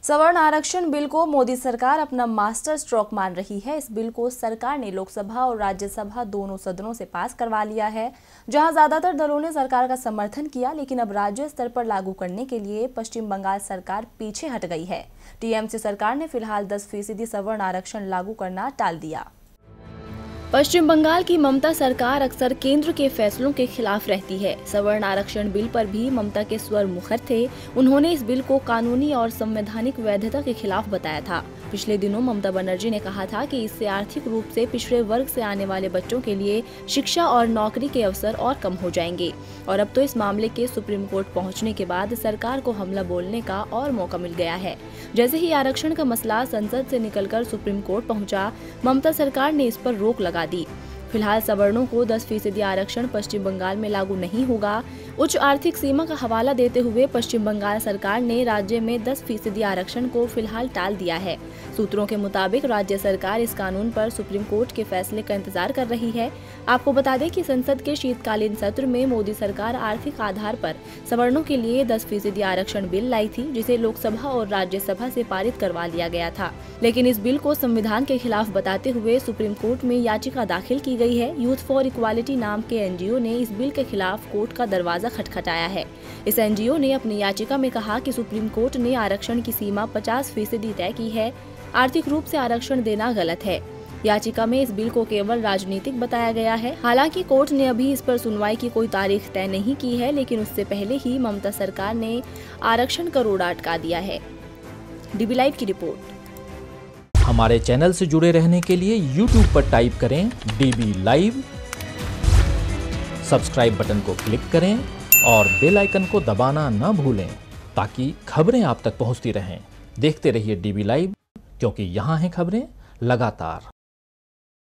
सवर्ण आरक्षण बिल को मोदी सरकार अपना मास्टर स्ट्रोक मान रही है। इस बिल को सरकार ने लोकसभा और राज्यसभा दोनों सदनों से पास करवा लिया है, जहां ज्यादातर दलों ने सरकार का समर्थन किया, लेकिन अब राज्य स्तर पर लागू करने के लिए पश्चिम बंगाल सरकार पीछे हट गई है। टीएमसी सरकार ने फिलहाल 10% सवर्ण आरक्षण लागू करना टाल दिया। पश्चिम बंगाल की ममता सरकार अक्सर केंद्र के फैसलों के खिलाफ रहती है। सवर्ण आरक्षण बिल पर भी ममता के स्वर मुखर थे। उन्होंने इस बिल को कानूनी और संवैधानिक वैधता के खिलाफ बताया था। पिछले दिनों ममता बनर्जी ने कहा था कि इससे आर्थिक रूप से पिछड़े वर्ग से आने वाले बच्चों के लिए शिक्षा और नौकरी के अवसर और कम हो जाएंगे। और अब तो इस मामले के सुप्रीम कोर्ट पहुंचने के बाद सरकार को हमला बोलने का और मौका मिल गया है। जैसे ही आरक्षण का मसला संसद से निकलकर सुप्रीम कोर्ट पहुंचा, ममता सरकार ने इस पर रोक लगा दी। फिलहाल सवर्णों को 10% आरक्षण पश्चिम बंगाल में लागू नहीं होगा। उच्च आर्थिक सीमा का हवाला देते हुए पश्चिम बंगाल सरकार ने राज्य में 10% आरक्षण को फिलहाल टाल दिया है। सूत्रों के मुताबिक राज्य सरकार इस कानून पर सुप्रीम कोर्ट के फैसले का इंतजार कर रही है। आपको बता दें कि संसद के शीतकालीन सत्र में मोदी सरकार आर्थिक आधार पर सवर्णों के लिए 10% आरक्षण बिल लाई थी, जिसे लोकसभा और राज्यसभा से पारित करवा लिया गया था। लेकिन इस बिल को संविधान के खिलाफ बताते हुए सुप्रीम कोर्ट में याचिका दाखिल की गई है। यूथ फॉर इक्वालिटी नाम के एनजीओ ने इस बिल के खिलाफ कोर्ट का दरवाजा खटखटाया है। इस एनजीओ ने अपनी याचिका में कहा कि सुप्रीम कोर्ट ने आरक्षण की सीमा 50% तय की है। आर्थिक रूप से आरक्षण देना गलत है। याचिका में इस बिल को केवल राजनीतिक बताया गया है। हालांकि कोर्ट ने अभी इस पर सुनवाई की कोई तारीख तय नहीं की है, लेकिन उससे पहले ही ममता सरकार ने आरक्षण का रोड़ा अटका दिया है। डीबी लाइव की रिपोर्ट। हमारे चैनल से जुड़े रहने के लिए YouTube पर टाइप करें DB लाइव, सब्सक्राइब बटन को क्लिक करें और बेल आइकन को दबाना ना भूलें, ताकि खबरें आप तक पहुंचती रहें। देखते रहिए DB लाइव, क्योंकि यहाँ हैं खबरें लगातार।